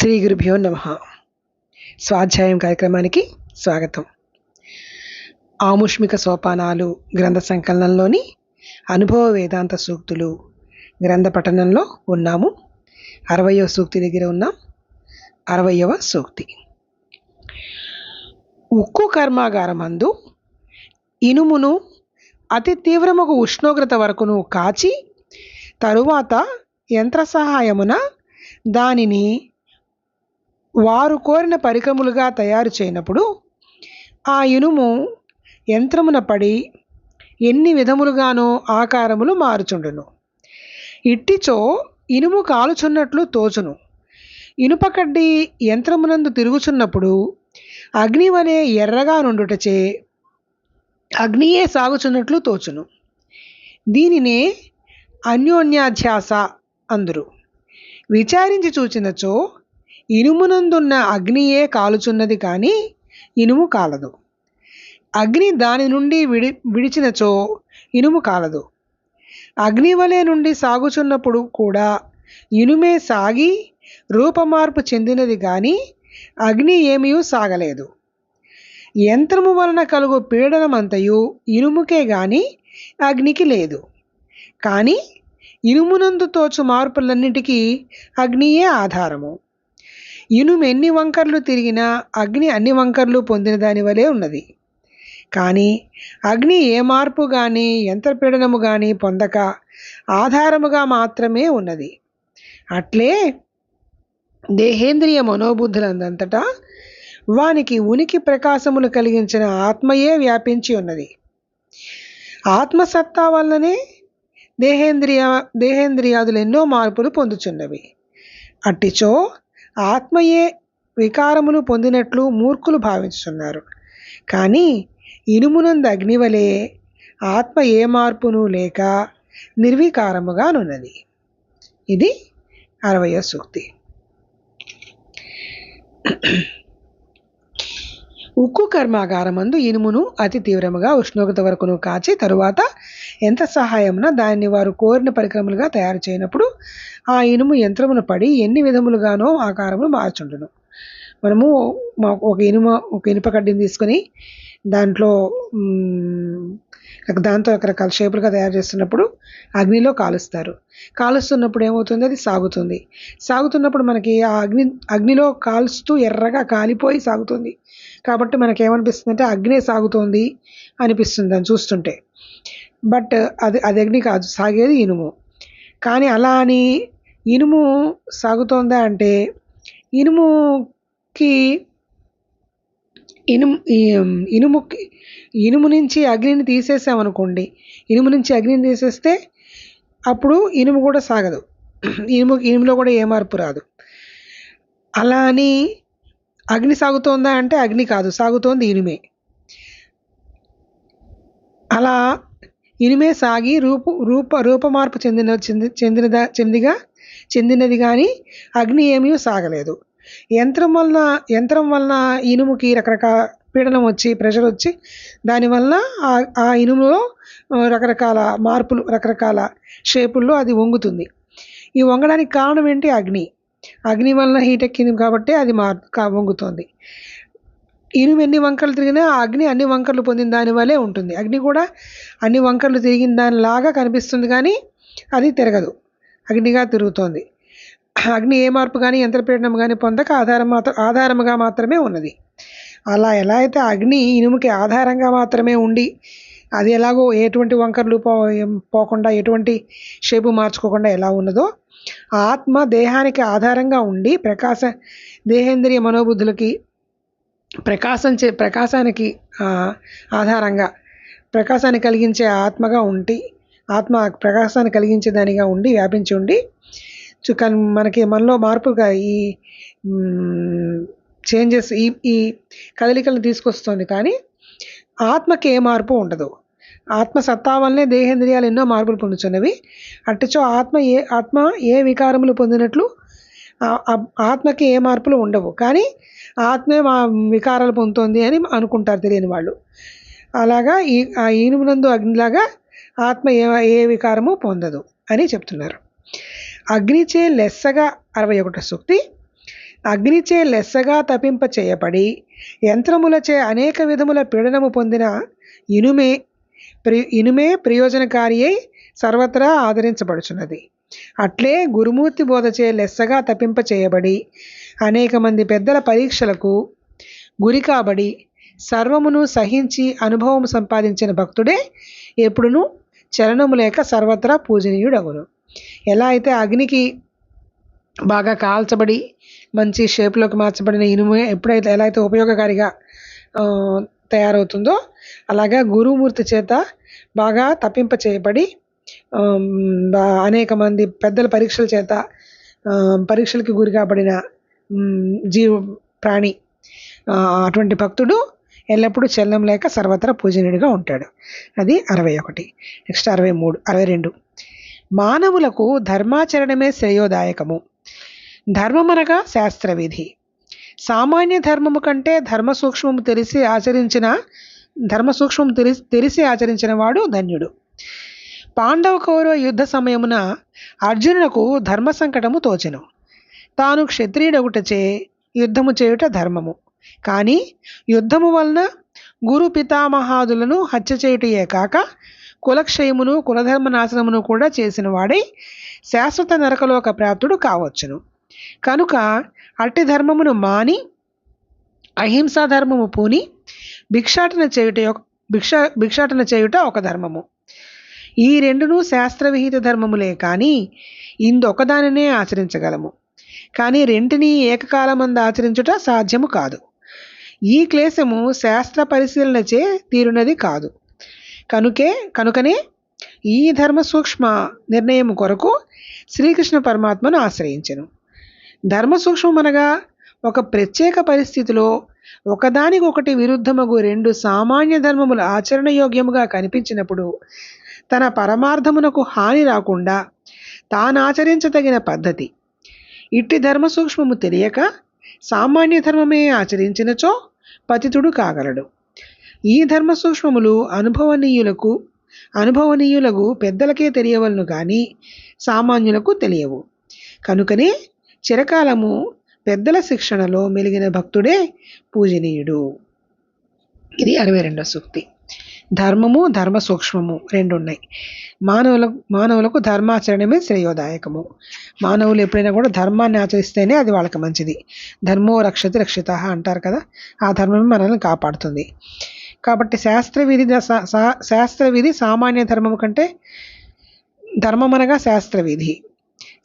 శ్రీ గురుభ్యో నమః. స్వాధ్యాయం కార్యక్రమానికి స్వాగతం. ఆముష్మిక సోపానాలు గ్రంథ సంకలనంలోని అనుభవ వేదాంత సూక్తులు గ్రంథ పఠనంలో ఉన్నాము. 60వ సూక్తి దగ్గర ఉన్నాం. 60వ సూక్తి. ఉక్కు కర్మాగారమందు ఇనుమును అతి తీవ్రముగు ఉష్ణోగ్రత వరకును కాచి తరువాత యంత్ర సహాయమున దానిని వారు కోరిన పరికరములుగా తయారు చేయనప్పుడు ఆ ఇనుము యంత్రమున పడి ఎన్ని విధములుగానో ఆకారములు మారుచుండును. ఇట్టిచో ఇనుము కాలుచున్నట్లు తోచును. ఇనుపకడ్డి యంత్రమునందు తిరుగుచున్నప్పుడు అగ్ని వలె ఎర్రగా నుండుటచే అగ్నియే సాగుచున్నట్లు తోచును. దీనినే అన్యోన్యాధ్యాస అందురు. విచారించి చూచినచో ఇనుమునందున్న అగ్నియే కాలుచున్నది కానీ ఇనుము కాలదు. అగ్ని దాని నుండి విడిచినచో ఇనుము కాలదు. అగ్ని వలె నుండి సాగుచున్నప్పుడు కూడా ఇనుమే సాగి రూపమార్పు చెందినది కానీ అగ్ని ఏమీ సాగలేదు. యంత్రము వలన కలుగు పీడనమంతయు ఇనుముకే గాని అగ్నికి లేదు. కానీ ఇనుమునందు తోచు మార్పులన్నిటికీ అగ్నియే ఆధారము. ఇనుము ఎన్ని వంకర్లు తిరిగినా అగ్ని అన్ని వంకర్లు పొందిన దాని వలె ఉన్నది. కానీ అగ్ని ఏ మార్పు కానీ యంత్రపీడనము కానీ పొందక ఆధారముగా మాత్రమే ఉన్నది. అట్లే దేహేంద్రియ మనోబుద్ధులందంతటా వానికి ఉనికి ప్రకాశములు కలిగించిన ఆత్మయే వ్యాపించి ఉన్నది. ఆత్మసత్తా వల్లనే దేహేంద్రియాదులు ఎన్నో మార్పులు పొందుచున్నవి. అట్టిచో ఆత్మయే వికారములు పొందినట్లు మూర్ఖులు భావించుతున్నారు. కానీ ఇనుమునందు అగ్నివలే ఆత్మ ఏ మార్పును లేక నిర్వికారముగానున్నది. ఇది 60వ సూక్తి. ఉక్కు కర్మాగారమందు ఇనుమును అతి తీవ్రముగా ఉష్ణోగ్రత వరకును కాచి తరువాత యంత్ర సహాయమున దాన్ని వారు కోరిన పరికరములుగా తయారు చేయనప్పుడు ఆ ఇనుము యంత్రమును పడి ఎన్ని విధములుగానో ఆకారములు మార్చుండును. మనము ఒక ఇనుప కడ్డీని తీసుకొని దాంతో రకరకాల షేపులుగా తయారు చేస్తున్నప్పుడు అగ్నిలో కాలుస్తారు. కాలుస్తున్నప్పుడు ఏమవుతుంది, అది సాగుతున్నప్పుడు మనకి ఆ అగ్నిలో కాలుస్తూ ఎర్రగా కాలిపోయి సాగుతుంది. కాబట్టి మనకి ఏమనిపిస్తుంది అంటే అగ్నే సాగుతోంది అనిపిస్తుంది దాన్ని చూస్తుంటే. బట్ అది అగ్ని కాదు, సాగేది ఇనుము. కానీ అలా అని ఇనుము సాగుతోందా అంటే ఇనుము నుంచి అగ్నిని తీసేసామనుకోండి, ఇనుము నుంచి అగ్నిని తీసేస్తే అప్పుడు ఇనుము కూడా సాగదు. ఇనుములో కూడా ఏ మార్పు రాదు. అలా అని అగ్ని సాగుతోందా అంటే అగ్ని కాదు, సాగుతోంది ఇనుమే. అలా ఇనుమే సాగి రూపమార్పు చెందినది కానీ అగ్ని ఏమీ సాగలేదు. యంత్రం వలన ఇనుముకి రకరకాల పీడనం వచ్చి ప్రెషర్ వచ్చి దానివల్ల ఆ ఇనుములో రకరకాల మార్పులు రకరకాల షేపుల్లో అది వంగుతుంది. ఈ వంగడానికి కారణం ఏంటి? అగ్ని వలన హీట్ ఎక్కింది కాబట్టి అది వంగుతుంది. ఇనుము ఎన్ని వంకర్లు తిరిగినా అగ్ని అన్ని వంకర్లు పొందిన దాని వల్లే ఉంటుంది. అగ్ని కూడా అన్ని వంకర్లు తిరిగిన దానిలాగా కనిపిస్తుంది కానీ అది తిరగదు, అగ్నిగా తిరుగుతోంది. అగ్ని ఏ మార్పు కానీ యంత్రపీడనం కానీ పొందక ఆధారముగా మాత్రమే ఉన్నది. అలా ఎలా అయితే అగ్ని ఇనుముకి ఆధారంగా మాత్రమే ఉండి అది ఎలాగో ఎటువంటి వంకర్లు పోకుండా ఎటువంటి షేపు మార్చుకోకుండా ఎలా ఉన్నదో, ఆత్మ దేహానికి ఆధారంగా ఉండి దేహేంద్రియ మనోబుద్ధులకి ప్రకాశానికి ఆధారంగా ప్రకాశాన్ని కలిగించే ఆత్మగా ఉండి ఆత్మ ప్రకాశాన్ని కలిగించే దానిగా ఉండి వ్యాపించి ఉండి మనలో మార్పుగా ఈ చేంజెస్ ఈ కదలికలను తీసుకొస్తుంది. కానీ ఆత్మకి ఏ మార్పు ఉండదు. ఆత్మ సత్తా వల్లనే దేహేంద్రియాలు ఎన్నో మార్పులు పొందుతున్నవి. అట్టిచో ఆత్మ ఏ వికారములు పొందినట్లు ఆత్మకి ఏ మార్పులు ఉండవు. కానీ ఆత్మే వికారాలు పొందుతోంది అని అనుకుంటారు తెలియని వాళ్ళు. అలాగా ఆ ఇనుమునందు అగ్నిలాగా ఆత్మ ఏ వికారము పొందదు అని చెప్తున్నారు. అగ్నిచే లెస్సగా 61వ సూక్తి. అగ్నిచే లెస్సగా తపింప చేయబడి యంత్రములచే అనేక విధముల పీడనము పొందిన ఇనుమే ప్రయోజనకారి అయి సర్వత్రా ఆదరించబడుచున్నది. అట్లే గురుమూర్తి బోధచే లెస్సగా తపింప చేయబడి అనేక మంది పెద్దల పరీక్షలకు గురి కాబడి సర్వమును సహించి అనుభవం సంపాదించిన భక్తుడే ఎప్పుడునూ చలనము లేక సర్వత్రా పూజనీయుడగును. ఎలా అయితే అగ్నికి బాగా కాల్చబడి మంచి షేప్లోకి మార్చబడిన ఇనుము ఎప్పుడైతే ఎలా అయితే ఉపయోగకారిగా తయారవుతుందో అలాగా గురుమూర్తి చేత బాగా తప్పింప చేయబడి అనేక మంది పెద్దల పరీక్షల చేత పరీక్షలకి గురి కాబడిన ప్రాణి అటువంటి భక్తుడు ఎల్లప్పుడూ చలనం లేక సర్వత్రా పూజనీయుడిగా ఉంటాడు. అది 61. నెక్స్ట్ 62. మానవులకు ధర్మాచరణమే శ్రేయోదాయకము. ధర్మమనగా శాస్త్రవిధి. సామాన్య ధర్మము కంటే ధర్మ సూక్ష్మము తెలిసి ఆచరించిన వాడు ధన్యుడు. పాండవ కౌరవ యుద్ధ సమయమున అర్జునునకు ధర్మ సంకటము తోచెను. తాను క్షత్రియుడగుటచే యుద్ధము చేయుట ధర్మము. కానీ యుద్ధము వలన గురు పితామహాదులను హత్య చేయుటయే కాక కులక్షయమును కులధర్మ నాశనమును కూడా చేసిన వాడై శాశ్వత నరకలోక ప్రాప్తుడు కావచ్చును. కనుక అట్టి ధర్మమును మాని అహింసా ధర్మము పూని భిక్షాటన చేయుట ఒక ధర్మము. ఈ రెండును శాస్త్రవిహిత ధర్మములే కానీ ఇందొకదానినే ఆచరించగలము. కానీ రెంటిని ఏకకాలమందు ఆచరించుట సాధ్యము కాదు. ఈ క్లేశము శాస్త్ర పరిశీలనచే తీరునది కాదు. కనుకనే ఈ ధర్మ సూక్ష్మ నిర్ణయం కొరకు శ్రీకృష్ణ పరమాత్మను ఆశ్రయించెను. ధర్మ సూక్ష్మమనగా ఒక ప్రత్యేక పరిస్థితిలో ఒకదానికొకటి విరుద్ధమగు రెండు సామాన్య ధర్మములు ఆచరణయోగ్యముగా కనిపించినప్పుడు తన పరమార్థమునకు హాని రాకుండా తానాచరించదగిన పద్ధతి. ఇట్టి ధర్మ సూక్ష్మము తెలియక సామాన్య ధర్మమే ఆచరించినచో పతితుడు కాగలడు. ఈ ధర్మ సూక్ష్మములు అనుభవనీయులకు పెద్దలకే తెలియవలను కానీ సామాన్యులకు తెలియవు. కనుకనే చిరకాలము పెద్దల శిక్షణలో మెలిగిన భక్తుడే పూజనీయుడు. ఇది 62వ సూక్తి. ధర్మము ధర్మ సూక్ష్మము రెండు ఉన్నాయి. మానవులకు ధర్మాచరణమే శ్రేయోదాయకము. మానవులు ఎప్పుడైనా కూడా ధర్మాన్ని ఆచరిస్తేనే అది వాళ్ళకి మంచిది. ధర్మో రక్షతి రక్షిత అంటారు కదా, ఆ ధర్మమే మనల్ని కాపాడుతుంది. కాబట్టి శాస్త్రవిధి సామాన్య ధర్మము కంటే ధర్మం అనగా శాస్త్రవిధి.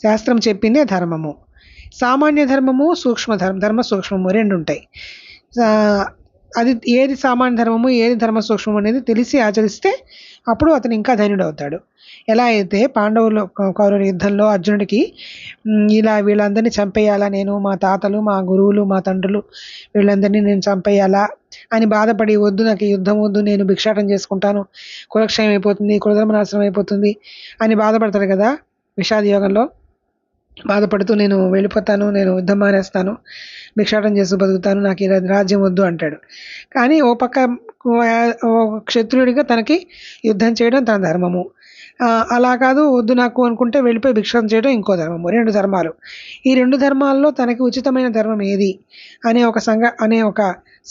శాస్త్రం చెప్పిందే ధర్మము. సామాన్య ధర్మము ధర్మ సూక్ష్మము రెండు ఉంటాయి. అది ఏది సామాన్య ధర్మము ఏది ధర్మ సూక్ష్మము అనేది తెలిసి ఆచరిస్తే అప్పుడు అతను ఇంకా ధన్యుడు అవుతాడు. ఎలా అయితే పాండవులు కౌరవ యుద్ధంలో అర్జునుడికి ఇలా వీళ్ళందరినీ చంపేయాలా, నేను మా తాతలు మా గురువులు మా తండ్రులు వీళ్ళందరినీ నేను చంపేయాలా అని బాధపడి, వద్దు నాకు యుద్ధం వద్దు, నేను భిక్షాటం చేసుకుంటాను, కులక్షయం అయిపోతుంది, కులధర్మ నాశనం అయిపోతుంది అని బాధపడతాడు కదా. విషాద యోగంలో బాధపడుతూ నేను వెళ్ళిపోతాను, నేను యుద్ధం మానేస్తాను, భిక్షాటం చేస్తూ బతుకుతాను, నాకు ఈ రాజ్యం వద్దు అంటాడు. కానీ ఓ పక్క క్షత్రియుడిగా తనకి యుద్ధం చేయడం తన ధర్మము. అలా కాదు వద్దు నాకు అనుకుంటే వెళ్ళిపోయి భిక్షాటం చేయడం ఇంకో ధర్మము. రెండు ధర్మాలు. ఈ రెండు ధర్మాల్లో తనకి ఉచితమైన ధర్మం ఏది అనే ఒక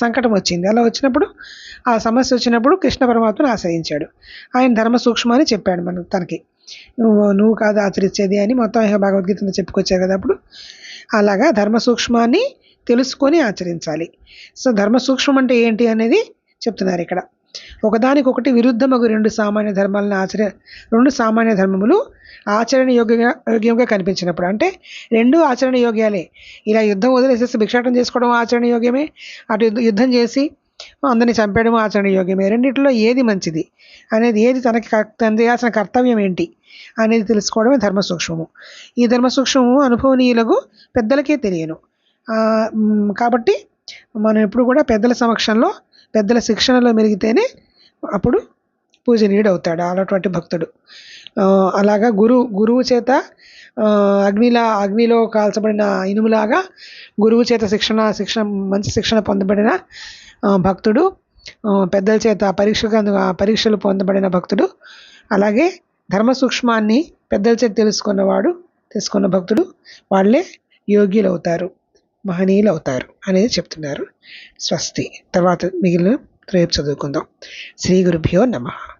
సంకటం వచ్చింది. అలా వచ్చినప్పుడు ఆ సమస్య వచ్చినప్పుడు కృష్ణ పరమాత్మను ఆశ్రయించాడు. ఆయన ధర్మ సూక్ష్మాన్ని చెప్పాడు మనకు, తనకి నువ్వు కాదు ఆచరించేది అని మొత్తం భగవద్గీతను చెప్పుకొచ్చారు కదా. అప్పుడు అలాగా ధర్మ సూక్ష్మాన్ని తెలుసుకొని ఆచరించాలి. సో ధర్మ సూక్ష్మం అంటే ఏంటి అనేది చెప్తున్నారు ఇక్కడ. ఒకదానికొకటి విరుద్ధమగు రెండు సామాన్య ధర్మములు ఆచరణ యోగ్యంగా కనిపించినప్పుడు, అంటే రెండు ఆచరణ యోగ్యాలే. ఇలా యుద్ధం వదిలేసేసి భిక్షాటం చేసుకోవడం ఆచరణ యోగ్యమే, అటు యుద్ధం చేసి అందరినీ చంపేయడం ఆచరణ యోగ్యమే. రెండిట్లో ఏది మంచిది అనేది, ఏది తనకి చేయాల్సిన కర్తవ్యం ఏంటి అనేది తెలుసుకోవడమే ధర్మ సూక్ష్మము. ఈ ధర్మ సూక్ష్మము అనుభవనీయులకు పెద్దలకే తెలియను. కాబట్టి మనం ఎప్పుడు కూడా పెద్దల సమక్షంలో పెద్దల శిక్షణలో మెలిగితేనే అప్పుడు పూజనీయుడు అవుతాడు అలాంటి భక్తుడు. అలాగా గురువు చేత అగ్నిలో కాల్చబడిన ఇనుములాగా గురువు చేత మంచి శిక్షణ పొందబడిన భక్తుడు, పెద్దల చేత పరీక్షలు పొందబడిన భక్తుడు, అలాగే ధర్మ సూక్ష్మాన్ని పెద్దల చేత తెలుసుకున్న భక్తుడు వాళ్ళే యోగ్యులు అవుతారు. మహనీయులు అవుతారు అనేది చెప్తున్నారు. స్వస్తి. తర్వాత మిగిలిన రేపు చదువుకుందాం. శ్రీ గురుభ్యో నమః.